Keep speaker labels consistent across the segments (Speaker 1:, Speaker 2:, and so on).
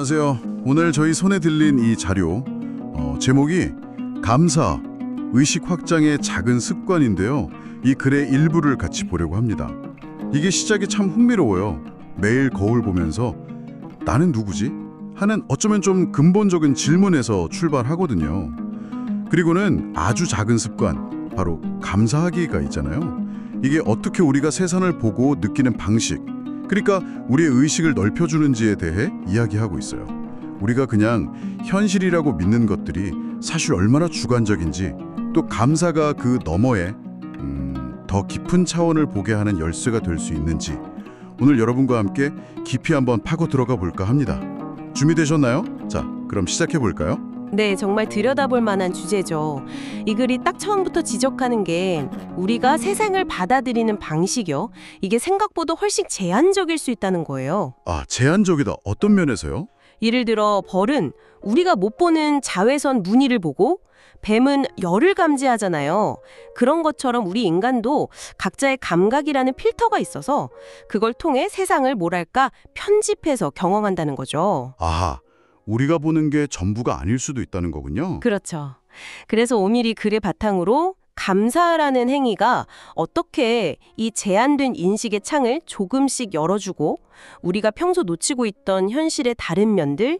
Speaker 1: 안녕하세요. 오늘 저희 손에 들린 이 자료 제목이 감사, 의식 확장의 작은 습관인데요. 이 글의 일부를 같이 보려고 합니다. 이게 시작이 참 흥미로워요. 매일 거울 보면서 나는 누구지? 하는 어쩌면 좀 근본적인 질문에서 출발하거든요. 그리고는 아주 작은 습관, 바로 감사하기가 있잖아요. 이게 어떻게 우리가 세상을 보고 느끼는 방식, 그러니까 우리의 의식을 넓혀주는지에 대해 이야기하고 있어요. 우리가 그냥 현실이라고 믿는 것들이 사실 얼마나 주관적인지, 또 감사가 그 너머에 더 깊은 차원을 보게 하는 열쇠가 될 수 있는지 오늘 여러분과 함께 깊이 한번 파고 들어가 볼까 합니다. 준비되셨나요? 자, 그럼 시작해 볼까요?
Speaker 2: 네, 정말 들여다볼 만한 주제죠. 이 글이 딱 처음부터 지적하는 게 우리가 세상을 받아들이는 방식이요. 이게 생각보다 훨씬 제한적일 수 있다는 거예요.
Speaker 1: 아, 제한적이다. 어떤 면에서요?
Speaker 2: 예를 들어 벌은 우리가 못 보는 자외선 무늬를 보고 뱀은 열을 감지하잖아요. 그런 것처럼 우리 인간도 각자의 감각이라는 필터가 있어서 그걸 통해 세상을 뭐랄까 편집해서 경험한다는 거죠.
Speaker 1: 아하, 우리가 보는 게 전부가 아닐 수도 있다는 거군요.
Speaker 2: 그렇죠. 그래서 오밀이 글의 바탕으로 감사라는 행위가 어떻게 이 제한된 인식의 창을 조금씩 열어주고 우리가 평소 놓치고 있던 현실의 다른 면들,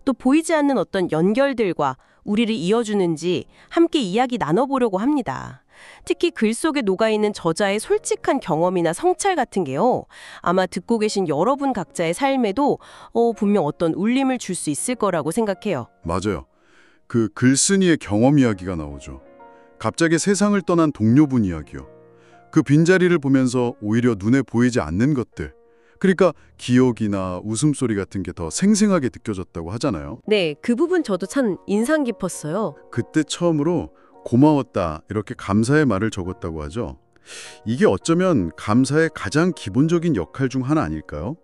Speaker 2: 또 보이지 않는 어떤 연결들과 우리를 이어주는지 함께 이야기 나눠보려고 합니다. 특히 글 속에 녹아있는 저자의 솔직한 경험이나 성찰 같은 게요. 아마 듣고 계신 여러분 각자의 삶에도 분명 어떤 울림을 줄 수 있을 거라고 생각해요.
Speaker 1: 맞아요. 그 글쓴이의 경험 이야기가 나오죠. 갑자기 세상을 떠난 동료분 이야기요. 그 빈자리를 보면서 오히려 눈에 보이지 않는 것들, 그러니까 기억이나 웃음소리 같은 게 더 생생하게 느껴졌다고 하잖아요.
Speaker 2: 네, 그 부분 저도 참 인상 깊었어요.
Speaker 1: 그때 처음으로 고마웠다, 이렇게 감사의 말을 적었다고 하죠. 이게 어쩌면 감사의 가장 기본적인 역할 중 하나 아닐까요?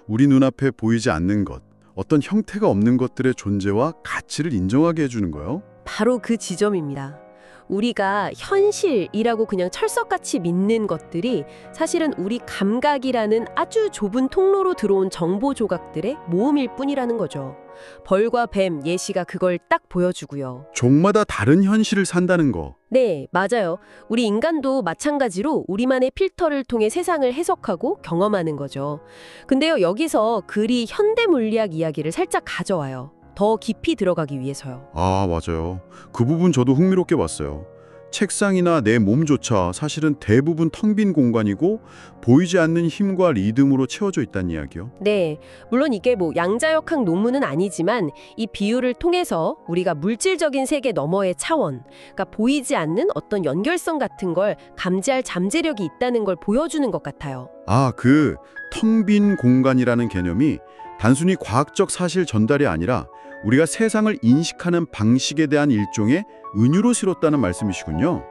Speaker 1: 우리 눈앞에 보이지 않는 것, 어떤 형태가 없는 것들의 존재와 가치를 인정하게 해주는 거요.
Speaker 2: 바로 그 지점입니다. 우리가 현실이라고 그냥 철석같이 믿는 것들이 사실은 우리 감각이라는 아주 좁은 통로로 들어온 정보 조각들의 모음일 뿐이라는 거죠. 벌과 뱀 예시가 그걸 딱 보여주고요.
Speaker 1: 종마다 다른 현실을 산다는 거.
Speaker 2: 네, 맞아요. 우리 인간도 마찬가지로 우리만의 필터를 통해 세상을 해석하고 경험하는 거죠. 근데요, 여기서 글이 현대 물리학 이야기를 살짝 가져와요. 더 깊이 들어가기 위해서요.
Speaker 1: 아, 맞아요. 그 부분 저도 흥미롭게 봤어요. 책상이나 내 몸조차 사실은 대부분 텅 빈 공간이고 보이지 않는 힘과 리듬으로 채워져 있다는 이야기요.
Speaker 2: 네, 물론 이게 양자역학 논문은 아니지만 이 비유를 통해서 우리가 물질적인 세계 너머의 차원, 그러니까 보이지 않는 어떤 연결성 같은 걸 감지할 잠재력이 있다는 걸 보여주는 것 같아요.
Speaker 1: 아, 그 텅 빈 공간이라는 개념이 단순히 과학적 사실 전달이 아니라 우리가 세상을 인식하는 방식에 대한 일종의 은유로 실었다는 말씀이시군요.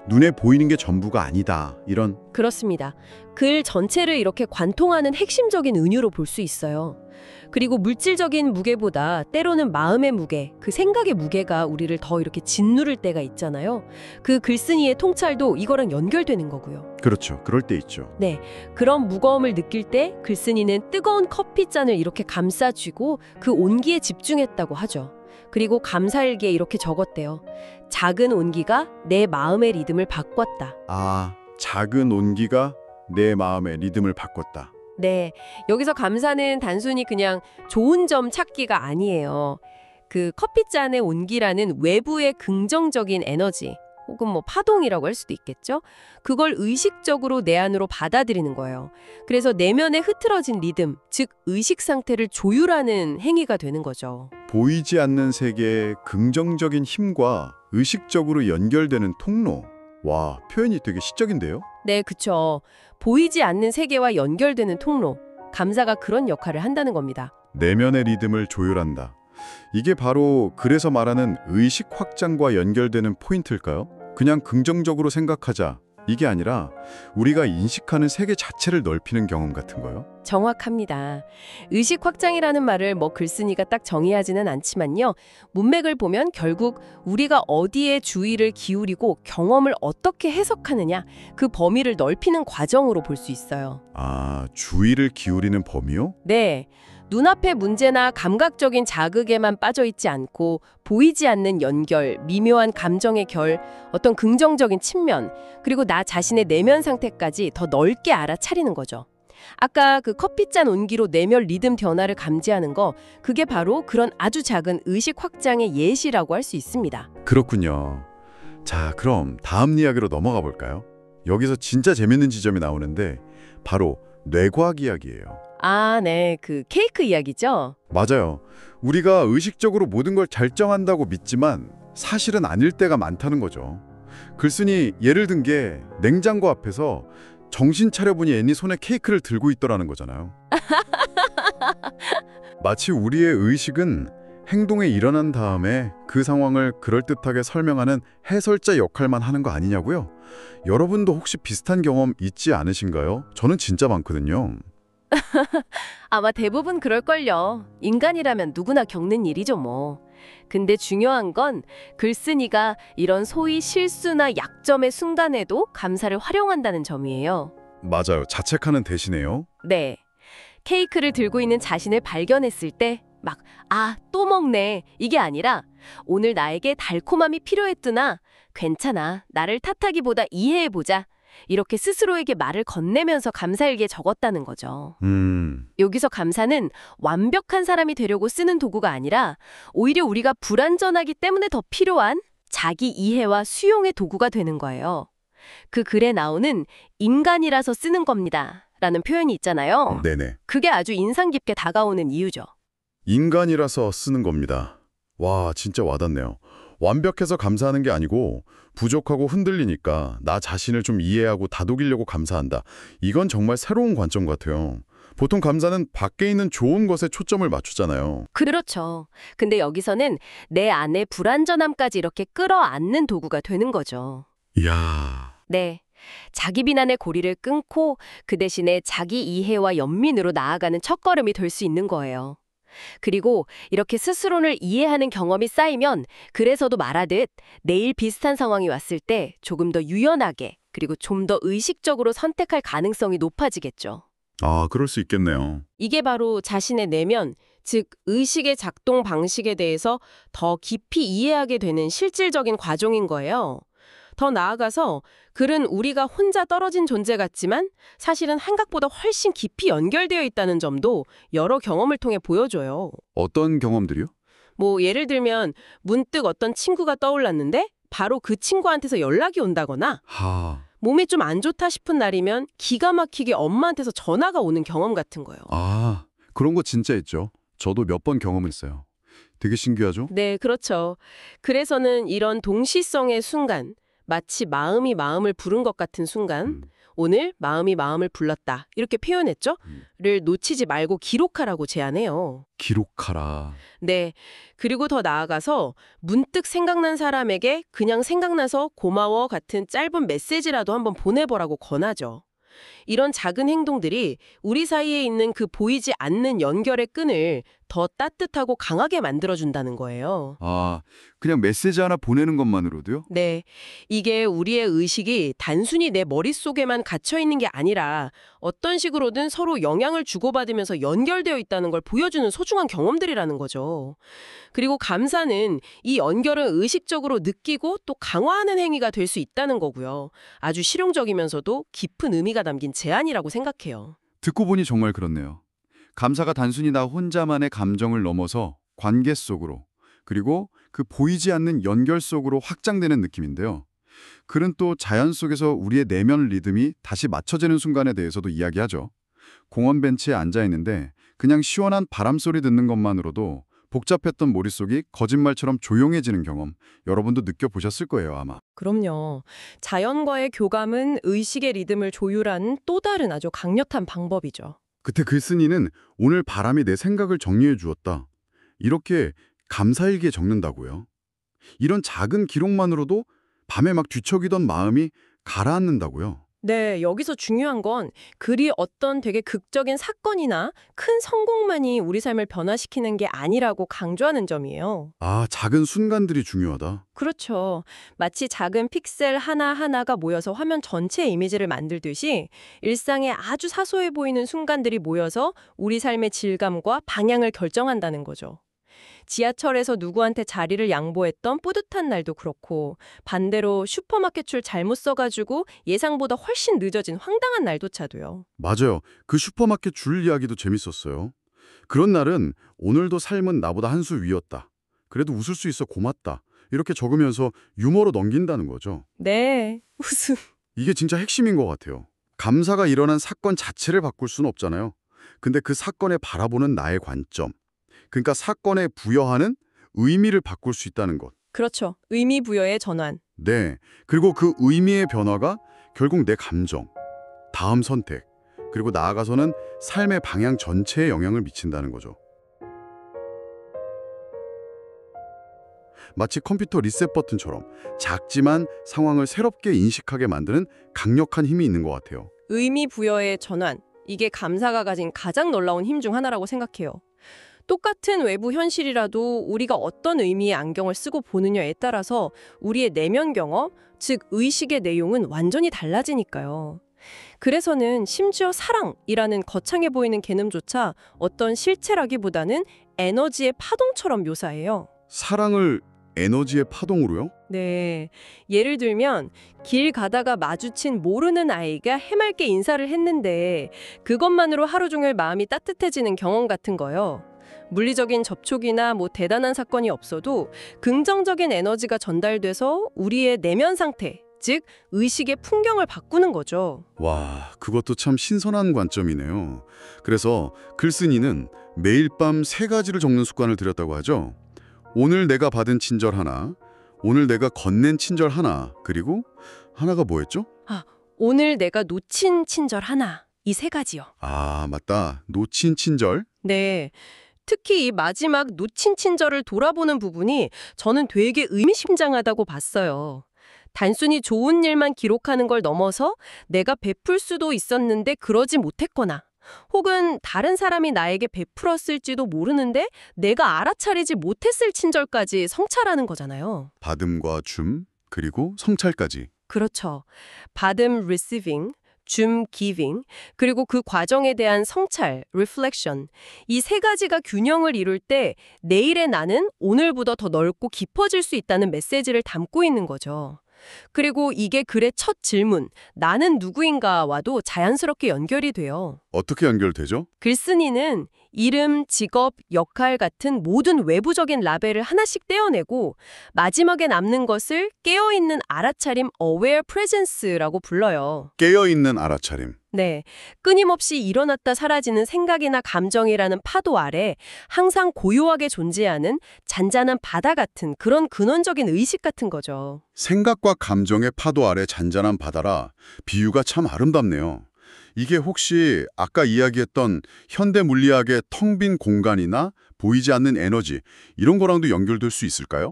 Speaker 1: 눈에 보이는 게 전부가 아니다, 이런.
Speaker 2: 그렇습니다. 글 전체를 이렇게 관통하는 핵심적인 은유로 볼 수 있어요. 그리고 물질적인 무게보다 때로는 마음의 무게, 그 생각의 무게가 우리를 더 이렇게 짓누를 때가 있잖아요. 그 글쓴이의 통찰도 이거랑 연결되는 거고요.
Speaker 1: 그렇죠. 그럴 때 있죠.
Speaker 2: 네, 그런 무거움을 느낄 때 글쓴이는 뜨거운 커피잔을 이렇게 감싸쥐고 그 온기에 집중했다고 하죠. 그리고 감사일기에 이렇게 적었대요. 작은 온기가 내 마음의 리듬을 바꿨다.
Speaker 1: 아, 작은 온기가 내 마음의 리듬을 바꿨다.
Speaker 2: 네, 여기서 감사는 단순히 그냥 좋은 점 찾기가 아니에요. 그 커피잔의 온기라는 외부의 긍정적인 에너지, 혹은 파동이라고 할 수도 있겠죠? 그걸 의식적으로 내 안으로 받아들이는 거예요. 그래서 내면에 흐트러진 리듬, 즉 의식 상태를 조율하는 행위가 되는 거죠.
Speaker 1: 보이지 않는 세계의 긍정적인 힘과 의식적으로 연결되는 통로. 와, 표현이 되게 시적인데요?
Speaker 2: 네, 그쵸. 보이지 않는 세계와 연결되는 통로, 감사가 그런 역할을 한다는 겁니다.
Speaker 1: 내면의 리듬을 조율한다. 이게 바로 그래서 말하는 의식 확장과 연결되는 포인트일까요? 그냥 긍정적으로 생각하자, 이게 아니라 우리가 인식하는 세계 자체를 넓히는 경험 같은 거요?
Speaker 2: 정확합니다. 의식 확장이라는 말을 글쓴이가 딱 정의하지는 않지만요. 문맥을 보면 결국 우리가 어디에 주의를 기울이고 경험을 어떻게 해석하느냐, 그 범위를 넓히는 과정으로 볼 수 있어요.
Speaker 1: 아, 주의를 기울이는 범위요?
Speaker 2: 네. 눈앞의 문제나 감각적인 자극에만 빠져 있지 않고 보이지 않는 연결, 미묘한 감정의 결, 어떤 긍정적인 측면, 그리고 나 자신의 내면 상태까지 더 넓게 알아차리는 거죠. 아까 그 커피잔 온기로 내면 리듬 변화를 감지하는 거, 그게 바로 그런 아주 작은 의식 확장의 예시라고 할 수 있습니다.
Speaker 1: 그렇군요. 자, 그럼 다음 이야기로 넘어가 볼까요? 여기서 진짜 재밌는 지점이 나오는데 바로 뇌과학 이야기예요.
Speaker 2: 아, 네. 그 케이크 이야기죠?
Speaker 1: 맞아요. 우리가 의식적으로 모든 걸 잘 정한다고 믿지만 사실은 아닐 때가 많다는 거죠. 글쓴이 예를 든 게 냉장고 앞에서 정신 차려보니 애니 손에 케이크를 들고 있더라는 거잖아요. 마치 우리의 의식은 행동에 일어난 다음에 그 상황을 그럴듯하게 설명하는 해설자 역할만 하는 거 아니냐고요? 여러분도 혹시 비슷한 경험 있지 않으신가요? 저는 진짜 많거든요.
Speaker 2: 아마 대부분 그럴걸요. 인간이라면 누구나 겪는 일이죠, 뭐. 근데 중요한 건 글쓴이가 이런 소위 실수나 약점의 순간에도 감사를 활용한다는 점이에요.
Speaker 1: 맞아요. 자책하는 대신에요.
Speaker 2: 네. 케이크를 들고 있는 자신을 발견했을 때 막, 아, 또 먹네. 이게 아니라 오늘 나에게 달콤함이 필요했구나. 괜찮아. 나를 탓하기보다 이해해보자. 이렇게 스스로에게 말을 건네면서 감사일기에 적었다는 거죠. 여기서 감사는 완벽한 사람이 되려고 쓰는 도구가 아니라 오히려 우리가 불완전하기 때문에 더 필요한 자기 이해와 수용의 도구가 되는 거예요. 그 글에 나오는 인간이라서 쓰는 겁니다. 라는 표현이 있잖아요.
Speaker 1: 네네.
Speaker 2: 그게 아주 인상 깊게 다가오는 이유죠.
Speaker 1: 인간이라서 쓰는 겁니다. 와, 진짜 와닿네요. 완벽해서 감사하는 게 아니고 부족하고 흔들리니까 나 자신을 좀 이해하고 다독이려고 감사한다. 이건 정말 새로운 관점 같아요. 보통 감사는 밖에 있는 좋은 것에 초점을 맞추잖아요.
Speaker 2: 그렇죠. 근데 여기서는 내 안의 불완전함까지 이렇게 끌어안는 도구가 되는 거죠.
Speaker 1: 이야.
Speaker 2: 네. 자기 비난의 고리를 끊고 그 대신에 자기 이해와 연민으로 나아가는 첫걸음이 될 수 있는 거예요. 그리고 이렇게 스스로를 이해하는 경험이 쌓이면 그래서도 말하듯 내일 비슷한 상황이 왔을 때 조금 더 유연하게 그리고 좀 더 의식적으로 선택할 가능성이 높아지겠죠.
Speaker 1: 아, 그럴 수 있겠네요.
Speaker 2: 이게 바로 자신의 내면, 즉 의식의 작동 방식에 대해서 더 깊이 이해하게 되는 실질적인 과정인 거예요. 더 나아가서 글은 우리가 혼자 떨어진 존재 같지만 사실은 생각보다 훨씬 깊이 연결되어 있다는 점도 여러 경험을 통해 보여줘요.
Speaker 1: 어떤 경험들이요?
Speaker 2: 뭐 예를 들면 문득 어떤 친구가 떠올랐는데 바로 그 친구한테서 연락이 온다거나 몸이 좀 안 좋다 싶은 날이면 기가 막히게 엄마한테서 전화가 오는 경험 같은 거예요.
Speaker 1: 아, 그런 거 진짜 있죠. 저도 몇 번 경험했어요. 되게 신기하죠?
Speaker 2: 네, 그렇죠. 그래서는 이런 동시성의 순간, 마치 마음이 마음을 부른 것 같은 순간, 오늘 마음이 마음을 불렀다 이렇게 표현했죠? 를 놓치지 말고 기록하라고 제안해요.
Speaker 1: 기록하라.
Speaker 2: 네, 그리고 더 나아가서 문득 생각난 사람에게 그냥 생각나서 고마워 같은 짧은 메시지라도 한번 보내보라고 권하죠. 이런 작은 행동들이 우리 사이에 있는 그 보이지 않는 연결의 끈을 더 따뜻하고 강하게 만들어준다는 거예요.
Speaker 1: 아, 그냥 메시지 하나 보내는 것만으로도요?
Speaker 2: 네, 이게 우리의 의식이 단순히 내 머릿속에만 갇혀있는 게 아니라 어떤 식으로든 서로 영향을 주고받으면서 연결되어 있다는 걸 보여주는 소중한 경험들이라는 거죠. 그리고 감사는 이 연결을 의식적으로 느끼고 또 강화하는 행위가 될 수 있다는 거고요. 아주 실용적이면서도 깊은 의미가 담긴 제안이라고 생각해요.
Speaker 1: 듣고 보니 정말 그렇네요. 감사가 단순히 나 혼자만의 감정을 넘어서 관계 속으로, 그리고 그 보이지 않는 연결 속으로 확장되는 느낌인데요. 글은 또 자연 속에서 우리의 내면 리듬이 다시 맞춰지는 순간에 대해서도 이야기하죠. 공원 벤치에 앉아 있는데 그냥 시원한 바람 소리 듣는 것만으로도 복잡했던 머릿속이 거짓말처럼 조용해지는 경험, 여러분도 느껴보셨을 거예요, 아마.
Speaker 2: 그럼요. 자연과의 교감은 의식의 리듬을 조율하는 또 다른 아주 강력한 방법이죠.
Speaker 1: 그때 글쓴이는 오늘 바람이 내 생각을 정리해 주었다. 이렇게 감사일기에 적는다고요. 이런 작은 기록만으로도 밤에 막 뒤척이던 마음이 가라앉는다고요.
Speaker 2: 네, 여기서 중요한 건 글이 어떤 되게 극적인 사건이나 큰 성공만이 우리 삶을 변화시키는 게 아니라고 강조하는 점이에요.
Speaker 1: 아, 작은 순간들이 중요하다.
Speaker 2: 그렇죠. 마치 작은 픽셀 하나하나가 모여서 화면 전체의 이미지를 만들듯이 일상에 아주 사소해 보이는 순간들이 모여서 우리 삶의 질감과 방향을 결정한다는 거죠. 지하철에서 누구한테 자리를 양보했던 뿌듯한 날도 그렇고 반대로 슈퍼마켓 줄 잘못 써가지고 예상보다 훨씬 늦어진 황당한 날조차도요.
Speaker 1: 맞아요. 그 슈퍼마켓 줄 이야기도 재밌었어요. 그런 날은 오늘도 삶은 나보다 한 수 위였다. 그래도 웃을 수 있어 고맙다. 이렇게 적으면서 유머로 넘긴다는 거죠.
Speaker 2: 네, 웃음.
Speaker 1: 이게 진짜 핵심인 것 같아요. 감사가 일어난 사건 자체를 바꿀 수는 없잖아요. 근데 그 사건에 바라보는 나의 관점, 그러니까 사건에 부여하는 의미를 바꿀 수 있다는 것.
Speaker 2: 그렇죠. 의미 부여의 전환.
Speaker 1: 네. 그리고 그 의미의 변화가 결국 내 감정, 다음 선택, 그리고 나아가서는 삶의 방향 전체에 영향을 미친다는 거죠. 마치 컴퓨터 리셋 버튼처럼 작지만 상황을 새롭게 인식하게 만드는 강력한 힘이 있는 것 같아요.
Speaker 2: 의미 부여의 전환. 이게 감사가 가진 가장 놀라운 힘 중 하나라고 생각해요. 똑같은 외부 현실이라도 우리가 어떤 의미의 안경을 쓰고 보느냐에 따라서 우리의 내면 경험, 즉 의식의 내용은 완전히 달라지니까요. 그래서는 심지어 사랑이라는 거창해 보이는 개념조차 어떤 실체라기보다는 에너지의 파동처럼 묘사해요.
Speaker 1: 사랑을 에너지의 파동으로요?
Speaker 2: 네. 예를 들면 길 가다가 마주친 모르는 아이가 해맑게 인사를 했는데 그것만으로 하루 종일 마음이 따뜻해지는 경험 같은 거요. 물리적인 접촉이나 대단한 사건이 없어도 긍정적인 에너지가 전달돼서 우리의 내면 상태, 즉 의식의 풍경을 바꾸는 거죠.
Speaker 1: 와, 그것도 참 신선한 관점이네요. 그래서 글쓴이는 매일 밤 3가지를 적는 습관을 들였다고 하죠. 오늘 내가 받은 친절 하나, 오늘 내가 건넨 친절 하나, 그리고 하나가 뭐였죠?
Speaker 2: 오늘 내가 놓친 친절 하나, 이 3가지요.
Speaker 1: 아, 맞다. 놓친 친절.
Speaker 2: 네. 특히 이 마지막 놓친 친절을 돌아보는 부분이 저는 되게 의미심장하다고 봤어요. 단순히 좋은 일만 기록하는 걸 넘어서 내가 베풀 수도 있었는데 그러지 못했거나 혹은 다른 사람이 나에게 베풀었을지도 모르는데 내가 알아차리지 못했을 친절까지 성찰하는 거잖아요.
Speaker 1: 받음과 줌, 그리고 성찰까지.
Speaker 2: 그렇죠. 받음 receiving, 줌 giving, 그리고 그 과정에 대한 성찰 reflection. 이 3가지가 균형을 이룰 때 내일의 나는 오늘보다 더 넓고 깊어질 수 있다는 메시지를 담고 있는 거죠. 그리고 이게 글의 첫 질문, 나는 누구인가와도 자연스럽게 연결이 돼요.
Speaker 1: 어떻게 연결되죠?
Speaker 2: 글쓴이는 이름, 직업, 역할 같은 모든 외부적인 라벨을 하나씩 떼어내고 마지막에 남는 것을 깨어있는 알아차림 aware presence라고 불러요.
Speaker 1: 깨어있는 알아차림.
Speaker 2: 네, 끊임없이 일어났다 사라지는 생각이나 감정이라는 파도 아래 항상 고요하게 존재하는 잔잔한 바다 같은 그런 근원적인 의식 같은 거죠.
Speaker 1: 생각과 감정의 파도 아래 잔잔한 바다라 비유가 참 아름답네요. 이게 혹시 아까 이야기했던 현대 물리학의 텅 빈 공간이나 보이지 않는 에너지 이런 거랑도 연결될 수 있을까요?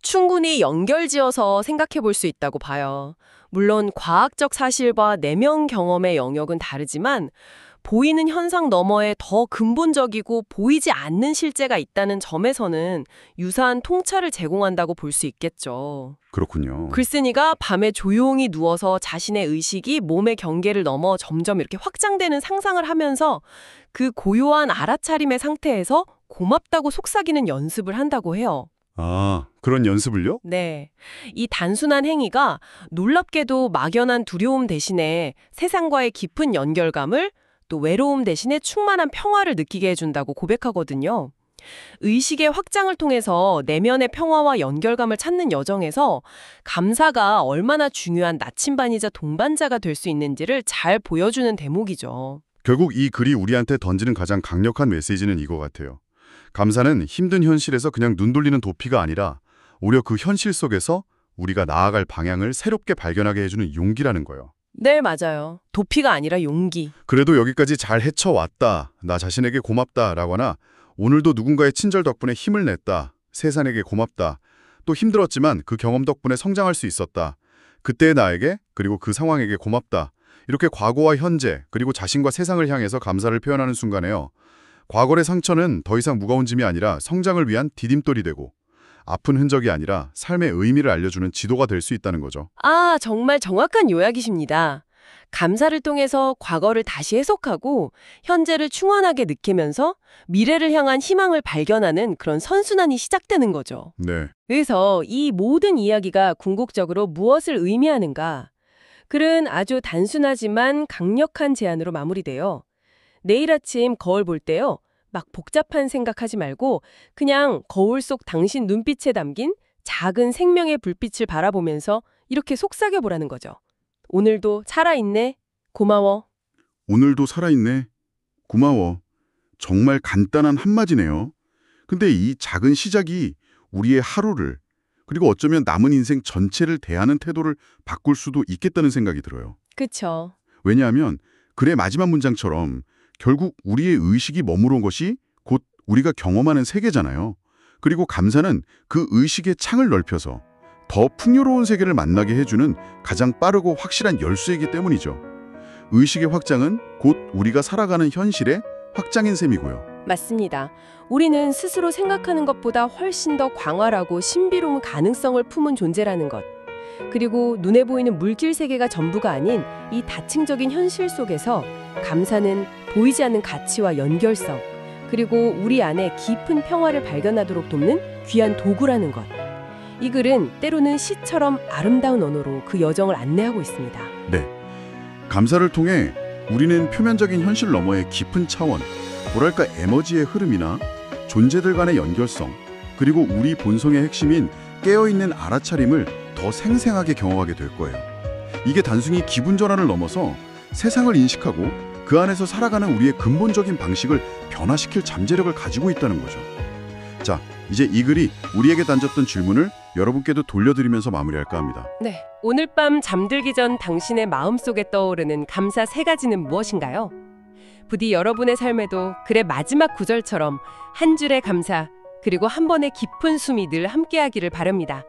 Speaker 2: 충분히 연결지어서 생각해 볼 수 있다고 봐요. 물론 과학적 사실과 내면 경험의 영역은 다르지만 보이는 현상 너머에 더 근본적이고 보이지 않는 실제가 있다는 점에서는 유사한 통찰을 제공한다고 볼 수 있겠죠.
Speaker 1: 그렇군요.
Speaker 2: 글쓴이가 밤에 조용히 누워서 자신의 의식이 몸의 경계를 넘어 점점 이렇게 확장되는 상상을 하면서 그 고요한 알아차림의 상태에서 고맙다고 속삭이는 연습을 한다고 해요.
Speaker 1: 아, 그런 연습을요?
Speaker 2: 네. 이 단순한 행위가 놀랍게도 막연한 두려움 대신에 세상과의 깊은 연결감을 또 외로움 대신에 충만한 평화를 느끼게 해준다고 고백하거든요. 의식의 확장을 통해서 내면의 평화와 연결감을 찾는 여정에서 감사가 얼마나 중요한 나침반이자 동반자가 될 수 있는지를 잘 보여주는 대목이죠.
Speaker 1: 결국 이 글이 우리한테 던지는 가장 강력한 메시지는 이거 같아요. 감사는 힘든 현실에서 그냥 눈 돌리는 도피가 아니라 오히려 그 현실 속에서 우리가 나아갈 방향을 새롭게 발견하게 해주는 용기라는 거예요.
Speaker 2: 네, 맞아요. 도피가 아니라 용기.
Speaker 1: 그래도 여기까지 잘 헤쳐왔다, 나 자신에게 고맙다 라거나 오늘도 누군가의 친절 덕분에 힘을 냈다, 세상에게 고맙다, 또 힘들었지만 그 경험 덕분에 성장할 수 있었다. 그때의 나에게 그리고 그 상황에게 고맙다. 이렇게 과거와 현재 그리고 자신과 세상을 향해서 감사를 표현하는 순간에요. 과거의 상처는 더 이상 무거운 짐이 아니라 성장을 위한 디딤돌이 되고 아픈 흔적이 아니라 삶의 의미를 알려주는 지도가 될 수 있다는 거죠.
Speaker 2: 아, 정말 정확한 요약이십니다. 감사를 통해서 과거를 다시 해석하고 현재를 충원하게 느끼면서 미래를 향한 희망을 발견하는 그런 선순환이 시작되는 거죠.
Speaker 1: 네.
Speaker 2: 그래서 이 모든 이야기가 궁극적으로 무엇을 의미하는가? 글은 아주 단순하지만 강력한 제안으로 마무리돼요. 내일 아침 거울 볼 때요. 막 복잡한 생각하지 말고 그냥 거울 속 당신 눈빛에 담긴 작은 생명의 불빛을 바라보면서 이렇게 속삭여 보라는 거죠. 오늘도 살아있네. 고마워.
Speaker 1: 오늘도 살아있네. 고마워. 정말 간단한 한마디네요. 근데 이 작은 시작이 우리의 하루를 그리고 어쩌면 남은 인생 전체를 대하는 태도를 바꿀 수도 있겠다는 생각이 들어요.
Speaker 2: 그쵸.
Speaker 1: 왜냐하면 글의 마지막 문장처럼 결국 우리의 의식이 머무른 것이 곧 우리가 경험하는 세계잖아요. 그리고 감사는 그 의식의 창을 넓혀서 더 풍요로운 세계를 만나게 해주는 가장 빠르고 확실한 열쇠이기 때문이죠. 의식의 확장은 곧 우리가 살아가는 현실의 확장인 셈이고요.
Speaker 2: 맞습니다. 우리는 스스로 생각하는 것보다 훨씬 더 광활하고 신비로운 가능성을 품은 존재라는 것. 그리고 눈에 보이는 물질 세계가 전부가 아닌 이 다층적인 현실 속에서 감사는 보이지 않는 가치와 연결성, 그리고 우리 안에 깊은 평화를 발견하도록 돕는 귀한 도구라는 것. 이 글은 때로는 시처럼 아름다운 언어로 그 여정을 안내하고 있습니다.
Speaker 1: 네. 감사를 통해 우리는 표면적인 현실 너머의 깊은 차원, 뭐랄까 에너지의 흐름이나 존재들 간의 연결성, 그리고 우리 본성의 핵심인 깨어있는 알아차림을 더 생생하게 경험하게 될 거예요. 이게 단순히 기분 전환을 넘어서 세상을 인식하고 그 안에서 살아가는 우리의 근본적인 방식을 변화시킬 잠재력을 가지고 있다는 거죠. 자, 이제 이 글이 우리에게 던졌던 질문을 여러분께도 돌려드리면서 마무리할까 합니다.
Speaker 2: 네. 오늘 밤 잠들기 전 당신의 마음속에 떠오르는 감사 3가지는 무엇인가요? 부디 여러분의 삶에도 글의 마지막 구절처럼 한 줄의 감사, 그리고 한 번의 깊은 숨이 늘 함께하기를 바랍니다.